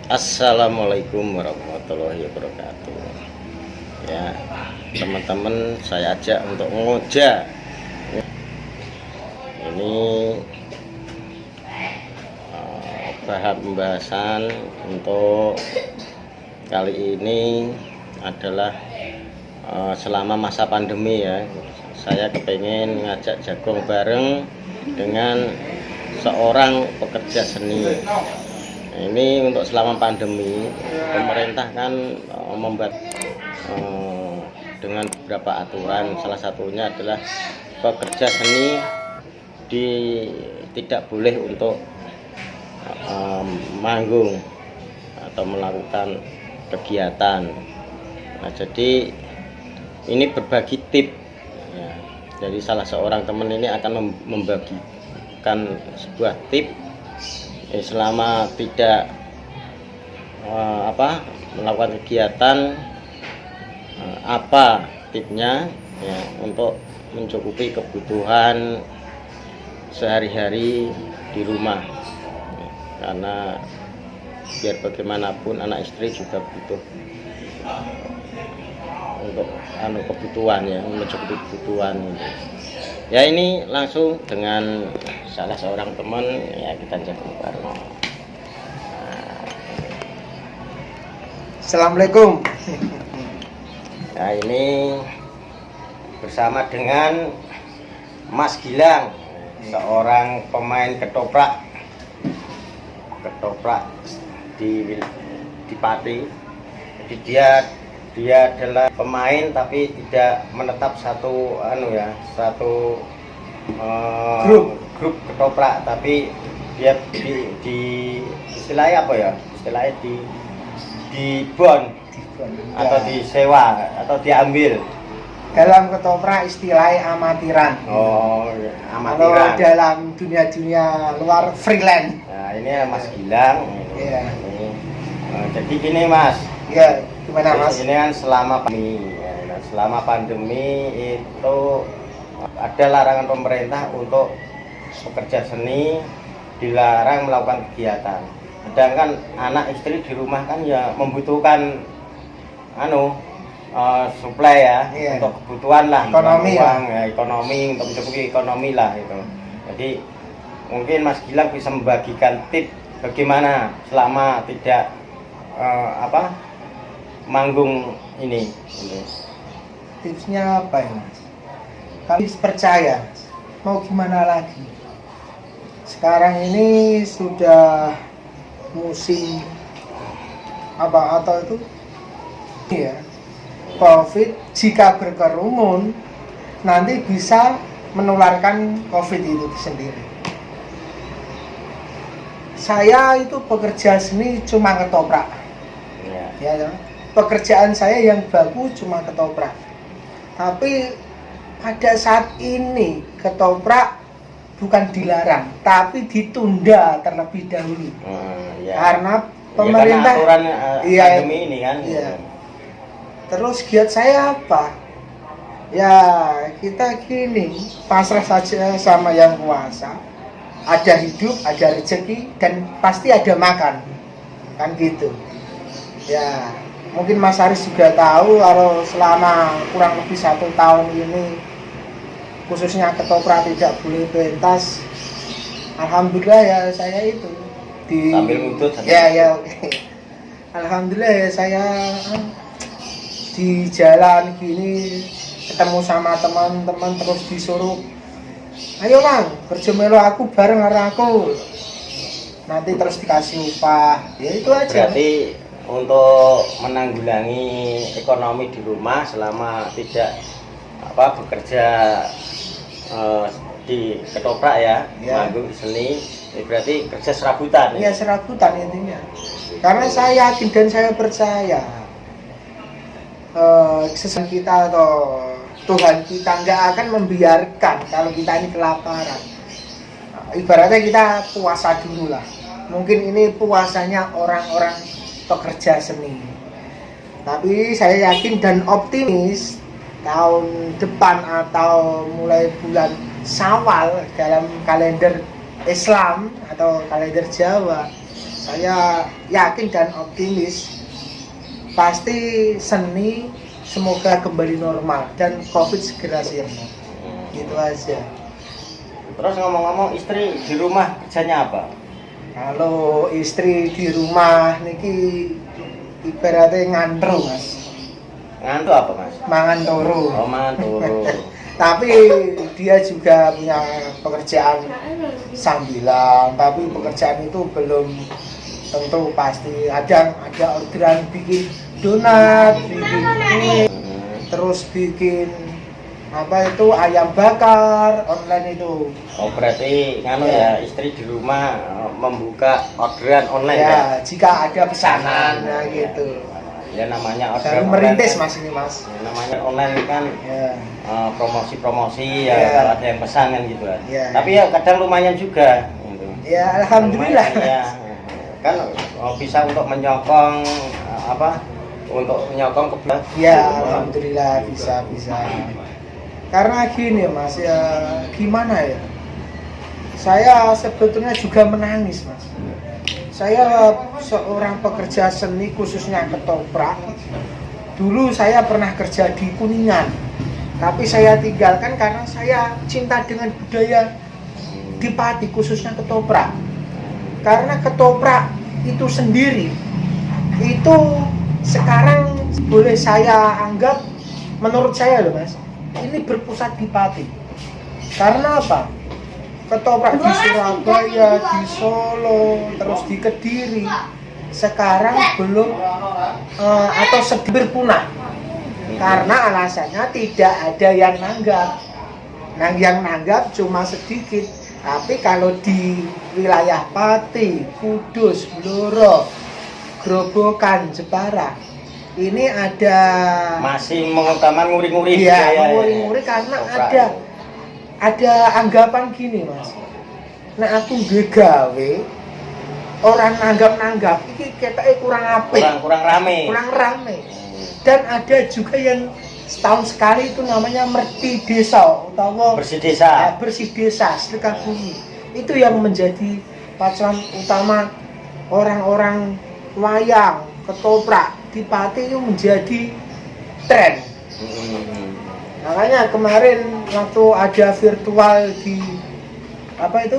Assalamualaikum warahmatullahi wabarakatuh. Ya, teman-teman, saya ajak untuk ngojak. Ini bahan pembahasan untuk kali ini adalah selama masa pandemi ya. Saya kepengen ngajak jagung bareng dengan seorang pekerja seni. Ini untuk selama pandemi, pemerintah kan membuat dengan beberapa aturan. Salah satunya adalah pekerja seni tidak boleh untuk manggung atau melakukan kegiatan. Nah, jadi ini berbagi tip ya. Jadi salah seorang teman ini akan membagikan sebuah tip selama tidak melakukan kegiatan, apa tipnya ya untuk mencukupi kebutuhan sehari-hari di rumah ya, karena biar bagaimanapun anak istri juga butuh untuk kebutuhan ya, mencukupi kebutuhan gitu. Ya, ini langsung dengan salah seorang teman ya, kita jagung bareng. Assalamualaikum. Nah, ini bersama dengan Mas Gilang, seorang pemain ketoprak di Pati. Jadi dia adalah pemain tapi tidak menetap satu grup ketoprak, tapi dia di istilahnya apa ya? Istilahnya di bon atau disewa atau diambil. Dalam ketoprak istilahnya amatiran. Oh, amatiran. Kalau dalam dunia luar freelance. Nah, ini Mas Gilang. Iya. Jadi gini Mas. Iya, gimana Mas? Ini kan selama pandemi itu ada larangan pemerintah untuk pekerja seni dilarang melakukan kegiatan. Sedangkan anak istri di rumah kan ya membutuhkan suplai ya, iya, untuk kebutuhan lah, ekonomi uang ya, ekonomi untuk mencukupi ekonomi lah itu. Jadi mungkin Mas Gilang bisa membagikan tip bagaimana selama tidak manggung ini. Tipsnya apa ya Mas? Kami percaya, mau gimana lagi? Sekarang ini sudah musim atau itu ya, COVID. Jika berkerumun nanti bisa menularkan COVID itu sendiri. Saya itu pekerja seni cuma ketoprak ya. Pekerjaan saya yang bagus cuma ketoprak, tapi pada saat ini ketoprak bukan dilarang tapi ditunda terlebih dahulu karena pemerintah ya, karena aturan pandemi ini kan. Iya. Terus giat saya apa? Ya kita gini, pasrah saja sama yang kuasa. Ada hidup, ada rezeki, dan pasti ada makan, kan gitu. Ya mungkin Mas Haris juga tahu kalau selama kurang lebih 1 tahun ini khususnya ketoprak tidak boleh pentas. Alhamdulillah ya saya itu sambil ngudut ya oke. Alhamdulillah ya saya di jalan gini ketemu sama teman-teman terus disuruh, ayo Mang kerja melo aku bareng karo aku, nanti terus dikasih upah. Ya itu aja. Berarti untuk menanggulangi ekonomi di rumah selama tidak bekerja di ketoprak ya, manggung seni, berarti kerja serabutan. Iya, serabutan intinya. Karena saya yakin dan saya percaya sesuatu kita atau Tuhan kita nggak akan membiarkan kalau kita ini kelaparan. Ibaratnya kita puasa dulu lah. Mungkin ini puasanya orang-orang pekerja seni. Tapi saya yakin dan optimis tahun depan atau mulai bulan Syawal dalam kalender Islam atau kalender Jawa saya yakin dan optimis pasti seni semoga kembali normal dan COVID segera sirna. Gitu aja. Terus ngomong-ngomong, istri di rumah kerjanya apa? Kalau istri di rumah niki ibaratnya ngantru Mas. Ngantuk apa Mas? Mangan turu. Oh, mangan turu. Tapi dia juga punya pekerjaan sambilan, tapi pekerjaan itu belum tentu pasti. Ada orderan bikin donat, bikin kue, terus bikin apa itu ayam bakar online itu. Oh, berarti nganu ya, istri di rumah membuka orderan online Ya, ya? jika ada pesanan ya gitu. Ya namanya Baru orderan merintis online, Mas ini Mas. ya, namanya online kan Ya. promosi-promosi ya, Ya. kalau ada yang pesan kan gitu kan. Ya. Tapi ya kadang lumayan juga gitu. Ya alhamdulillah. Lumayan, ya. Kan bisa untuk menyokong untuk menyokong ke Ya alhamdulillah bisa. Karena gini Mas ya, gimana ya? Saya sebetulnya juga menangis Mas. Saya seorang pekerja seni khususnya ketoprak. Dulu saya pernah kerja di Kuningan, tapi saya tinggalkan karena saya cinta dengan budaya di Pati khususnya ketoprak. Karena ketoprak itu sendiri itu sekarang boleh saya anggap, menurut saya loh Mas, ini berpusat di Pati. Karena apa? Ketoprak di Surabaya, di Solo, terus di Kediri sekarang belum atau sedikit punah. Karena alasannya tidak ada yang nanggap. Yang nanggap cuma sedikit. Tapi kalau di wilayah Pati, Kudus, Blora, Grobogan, Jepara, ini ada masih mengutamakan nguri-nguri. Iya, nguri-nguri karena ada anggapan gini Mas. Nah aku gawe orang nanggap ini ketake kurang apik. Kurang rame. Dan ada juga yang setahun sekali itu namanya merti desa atau bersih desa sedekah bumi. Itu yang menjadi pacuan utama orang-orang wayang ketoprak di Pati itu menjadi tren. Makanya kemarin waktu ada virtual di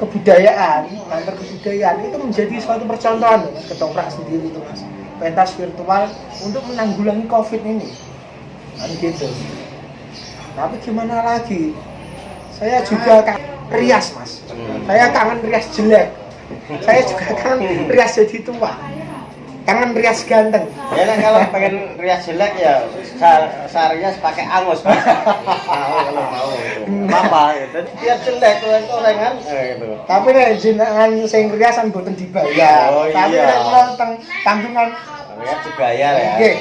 kebudayaan, kantor kebudayaan itu menjadi suatu percontohan ketoprak sendiri itu Mas. Pentas virtual untuk menanggulangi COVID ini. Kan gitu. Tapi gimana lagi? Saya juga rias Mas. Saya kangen rias jelek. Saya juga kangen rias jadi tua. Kangen rias ganteng. Ya nah, kalau pengen rias jelek ya seharinya pakai angus Mas. Kalau mau itu. Apa gitu. Biar jelek korengan gitu. Tapi nek jenengan sing riasan mboten dibayar. Oh, Tapi iya. nek kula tanggungan Ya dibayar ya. nggih,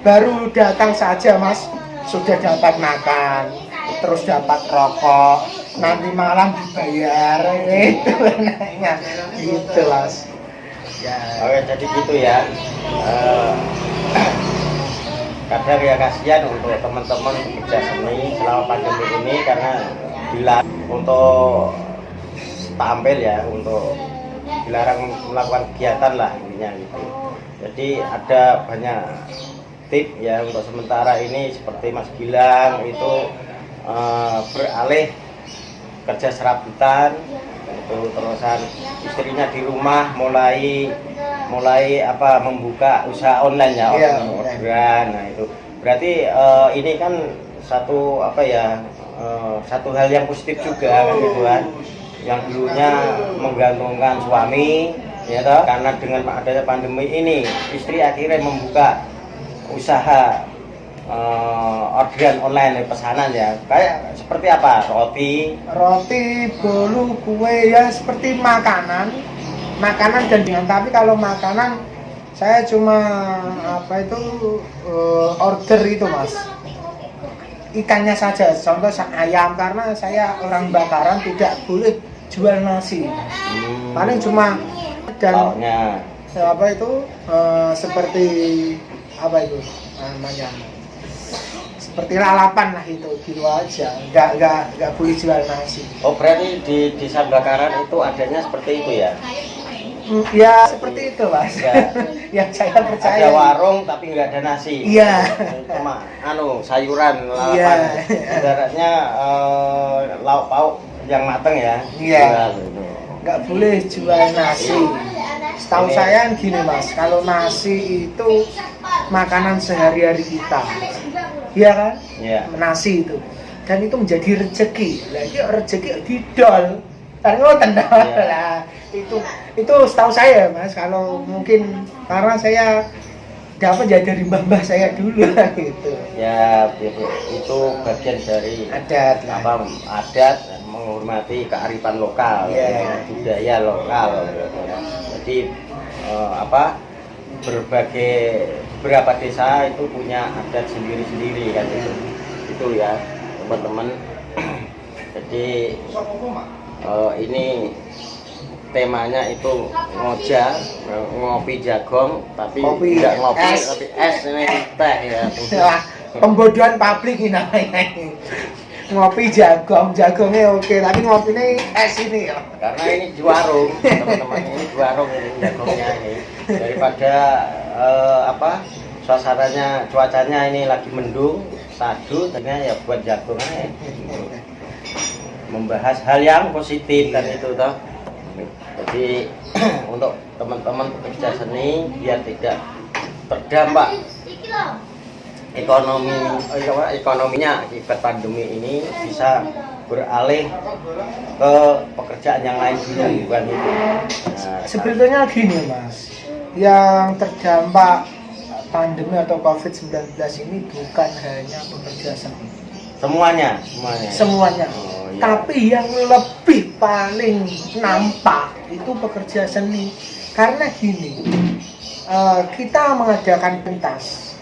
baru datang saja Mas sudah dapat makan, terus dapat rokok, nanti malam dibayar itu enaknya gitu Mas. Ya. Oke, jadi gitu ya. Kadang ya kasihan untuk teman-teman pekerja seni selama pandemi ini karena dilarang untuk tampil ya, untuk dilarang melakukan kegiatan lah intinya gitu. Jadi ada banyak tip ya untuk sementara ini seperti Mas bilang itu beralih kerja serabutan itu, terusan istrinya di rumah mulai membuka usaha online ya, orderan. Nah itu berarti ini kan satu satu hal yang positif juga kan gitu kan, yang dulunya menggantungkan suami ya toh, karena dengan adanya pandemi ini istri akhirnya membuka usaha orderan online, pesanan ya, kayak seperti apa, roti, bolu, kue ya seperti makanan dan dengan. Tapi kalau makanan saya cuma order itu Mas, ikannya saja, contoh ayam, karena saya orang bakaran tidak boleh jual nasi. Paling cuma dan seperti namanya seperti lalapan lah itu gitu aja, nggak boleh jual nasi. Oh berarti di desa Bakaran itu adanya seperti itu ya? Ya seperti itu Mas. Ya. Yang saya percaya. Ada warung tapi nggak ada nasi. Iya. Cuma sayuran, Iya. lalapan. Ibaratnya lauk pauk yang mateng ya. Iya. Gitu. Nggak boleh jual nasi. Setahu Ini- saya gini Mas, kalau nasi itu makanan sehari-hari kita. Iya kan? Iya. Nasi itu. Dan itu menjadi rezeki. Lagi rezeki didol. Kan ngoten Iya. lah. Itu setahu saya Mas, kalau mungkin karena saya dapat ya dari mbah saya dulu gitu. Ya itu bagian dari Adat lah. adat menghormati kearifan lokal, Iya. budaya lokal. Gitu ya. Jadi beberapa desa itu punya adat sendiri-sendiri kan itu ya teman-teman. Jadi ini temanya itu ngopi jagong tapi Kopi, tidak ngopi es. tapi es ini teh ya. Wah, pembodohan publik ini namanya. Ngopi jagongnya oke, tapi ngopinya es ini ya. Karena ini di warung teman-teman, ini di warung ini jagongnya ini daripada suasananya cuacanya ini lagi mendung sadu ternyata ya buat jagung aja. Membahas hal yang positif kan itu toh. Jadi untuk teman-teman pekerja seni biar tidak terdampak ekonominya akibat pandemi ini bisa beralih ke pekerjaan yang lain dulu bukan itu. Nah, Sebetulnya gini Mas, yang terdampak pandemi atau COVID-19 ini bukan hanya pekerja seni, semuanya. semuanya. Oh, iya. Tapi yang lebih paling nampak itu pekerja seni. Karena gini, kita mengadakan pentas,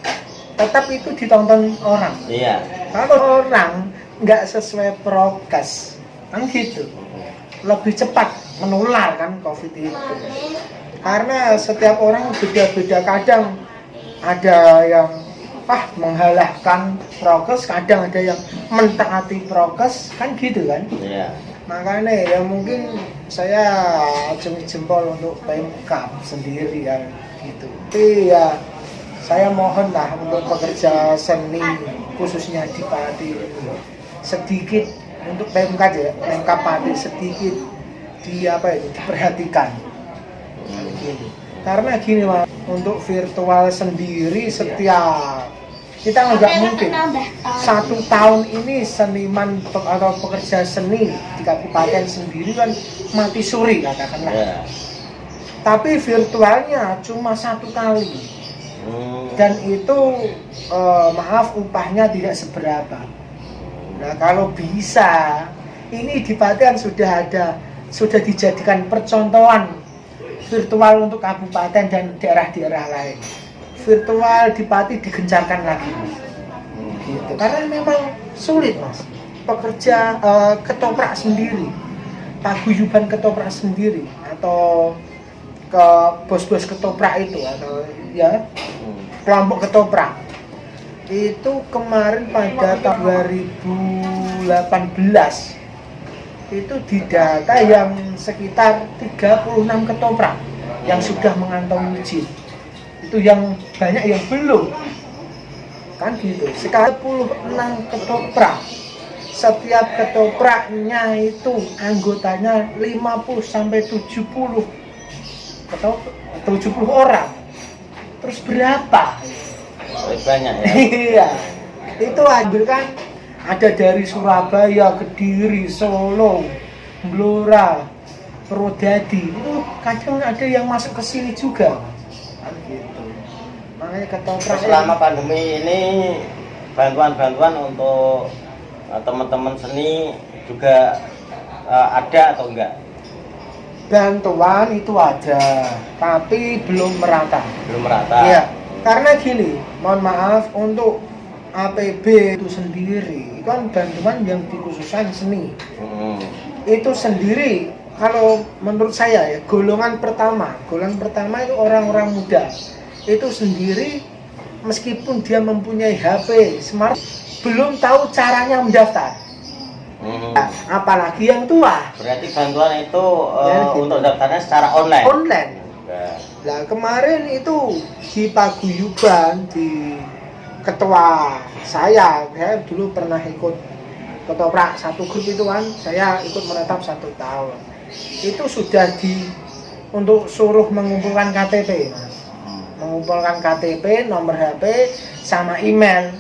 tetap itu ditonton orang. Iya. Kalau orang nggak sesuai prokes, kan gitu, lebih cepat menular kan COVID itu. Karena setiap orang beda-beda, kadang ada yang menghalahkan prokes, kadang ada yang mentaati prokes, kan gitu kan. Iya. Makanya ya mungkin saya acungi jempol untuk Pemkab sendiri ya gitu. Tapi ya saya mohon lah untuk pekerja seni khususnya di Pati sedikit untuk Pemkab ya, Pemkab Pati sedikit diperhatikan. Gitu. Karena gini Mas, untuk virtual sendiri setiap kita nggak mungkin 1 tahun ini seniman atau pekerja seni di kabupaten sendiri kan mati suri katakanlah. Iya. Tapi virtualnya cuma 1 kali dan itu maaf upahnya tidak seberapa. Nah kalau bisa ini di Patian sudah dijadikan percontohan virtual untuk kabupaten dan daerah-daerah lain. Virtual di Pati digencarkan lagi, gitu. Karena memang sulit Mas, pekerja ketoprak sendiri, paguyuban ketoprak sendiri, atau ke bos-bos ketoprak itu, atau ya kelompok ketoprak itu kemarin pada tahun 2018 itu didata yang sekitar 36 ketoprak yang sudah mengantongi izin. Itu yang banyak yang belum kan gitu. Sekarang 46 ketoprak, setiap ketopraknya itu anggotanya 50 sampai 70 orang. Terus berapa? Banyak ya. Iya, itu ambil kan ada dari Surabaya, Kediri, Solo, Blora, Purwodadi. Itu kadang ada yang masuk ke sini juga kan gitu. Makanya ketoprak Selama pandemi ini bantuan-bantuan untuk teman-teman seni juga ada atau enggak? bantuan itu ada, tapi belum merata. Belum merata. Iya, karena gini, mohon maaf untuk APB itu sendiri kan bantuan yang dikhususkan seni. Itu sendiri kalau menurut saya ya golongan pertama itu orang-orang muda. Itu sendiri meskipun dia mempunyai HP smart belum tahu caranya mendaftar. Nah, apalagi yang tua. Berarti bantuan itu Ya, gitu. untuk daftarnya secara online. Online. Nah, Nah kemarin itu di paguyuban di ketua saya dulu pernah ikut ketoprak satu grup itu kan, saya ikut menetap 1 tahun. Itu sudah untuk suruh mengumpulkan KTP, Mas. Mengumpulkan KTP, nomor HP, sama email.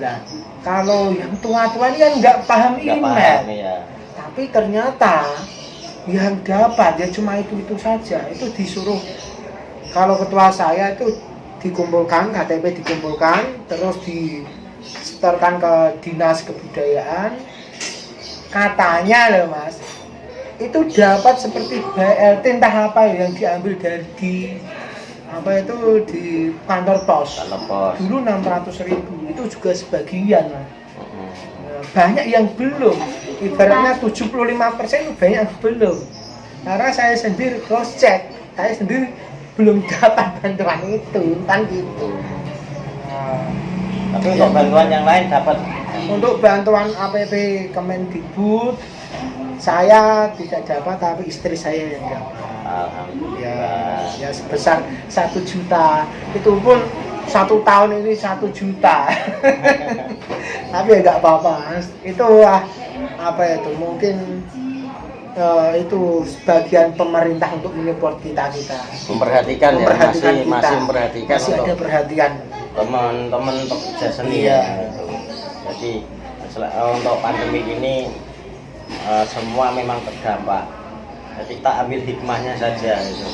Nah, kalau yang tua-tua ini kan nggak paham nggak email. paham, ya. Tapi ternyata yang dapat ya cuma itu saja. Itu disuruh, kalau ketua saya itu dikumpulkan, KTP dikumpulkan, terus disetorkan ke dinas kebudayaan. Katanya loh Mas, itu dapat seperti BLT entah apa yang diambil dari di kantor pos. Kantor pos. Dulu 600.000, itu juga sebagian Mas. Banyak yang belum, ibaratnya 75% banyak yang belum. Karena saya sendiri cross check, saya sendiri belum dapat bantuan itu, kan gitu. Tapi untuk bantuan yang lain dapat. Untuk bantuan APP Kemendikbud saya tidak dapat, tapi istri saya yang dapat. Alhamdulillah. Ya sebesar 1 juta. Itu pun 1 tahun ini 1 juta. Tapi ya nggak apa-apa, Mas. Itu mungkin itu sebagian pemerintah untuk menyupport kita. Memperhatikan ya, masih memperhatikan masih untuk ada perhatian teman-teman pekerja seni ya. Gitu. Jadi untuk pandemi ini semua memang terdampak. Jadi kita ambil hikmahnya saja gitu.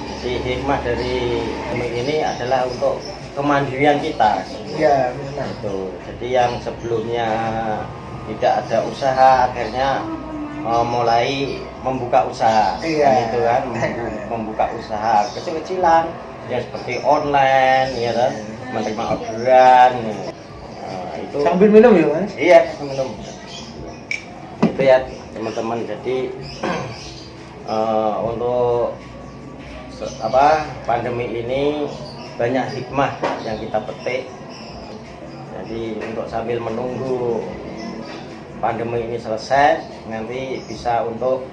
Jadi hikmah dari pandemi ini adalah untuk kemandirian kita. Iya, benar. Itu. Jadi yang sebelumnya tidak ada usaha akhirnya mulai membuka usaha. Iya. Itu kan membuka usaha kecil-kecilan ya seperti online ya kan, menerima orderan. Itu Sambil minum ya, Mas? iya, sambil minum. Itu ya teman-teman. Jadi untuk pandemi ini banyak hikmah yang kita petik. Jadi untuk sambil menunggu pandemi ini selesai, nanti bisa untuk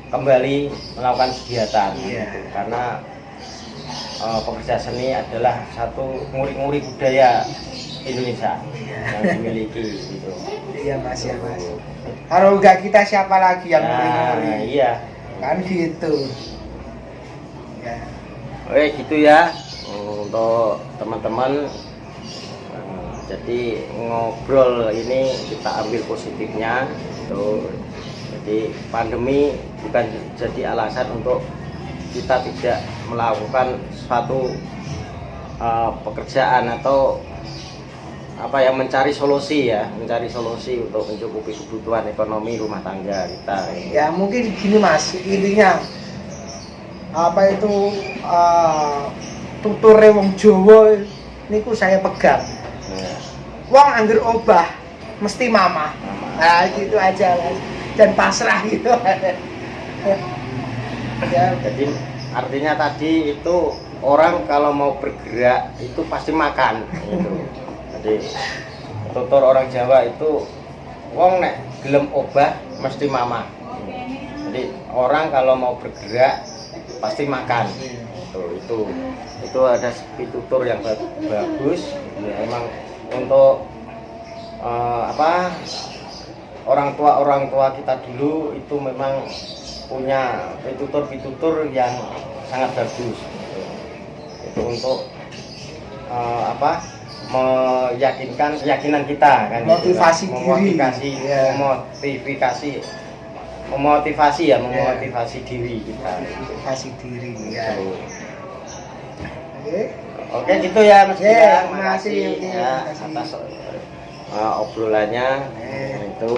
kembali melakukan kegiatan. Yeah. Karena pekerja seni adalah satu nguri-nguri budaya Indonesia yang dimiliki gitu. Iya Mas, ya Mas. Kalau enggak kita siapa lagi yang Nah, iya. Kan gitu. Ya. Oke gitu ya untuk teman-teman. Jadi ngobrol ini kita ambil positifnya. Jadi pandemi bukan jadi alasan untuk kita tidak melakukan suatu pekerjaan atau mencari solusi untuk mencukupi kebutuhan ekonomi rumah tangga kita. Ya mungkin gini Mas, intinya tuture wong Jawa niku saya pegang. Wong angger obah mesti mama. Nah, gitu aja Mas. Dan pasrah gitu. Ya, jadi artinya tadi itu orang kalau mau bergerak itu pasti makan gitu. Jadi tutur orang Jawa itu wong nek gelem obah mesti mama. Jadi orang kalau mau bergerak pasti makan. Itu ada tutur yang bagus. Ya, emang untuk orang tua kita dulu itu memang punya pitutur yang sangat bagus. Itu untuk meyakinkan keyakinan kita kan, motivasi memotivasi diri kita. Motivasi diri ya. Oke gitu ya Mas Gilang. Makasih ya atas obrolannya. Itu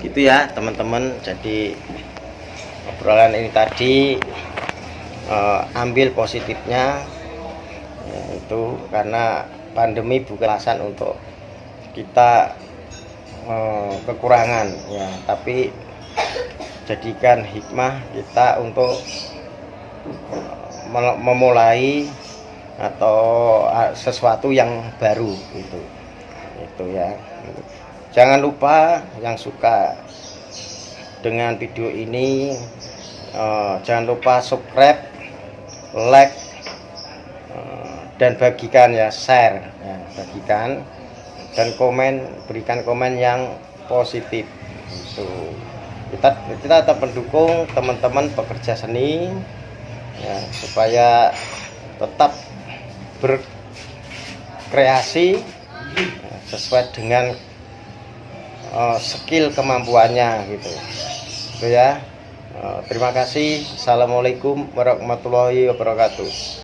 gitu ya teman-teman. Jadi obrolan ini tadi ambil positifnya, itu karena pandemi bukan alasan untuk kita kekurangan ya, tapi jadikan hikmah kita untuk memulai atau sesuatu yang baru itu ya. Jangan lupa yang suka dengan video ini, jangan lupa subscribe, like, dan bagikan ya, share ya, bagikan, dan komen, berikan komen yang positif. Itu kita tetap mendukung teman-teman pekerja seni ya, supaya tetap berkreasi ya, sesuai dengan skill kemampuannya gitu. Itu ya. Terima kasih. Assalamualaikum warahmatullahi wabarakatuh.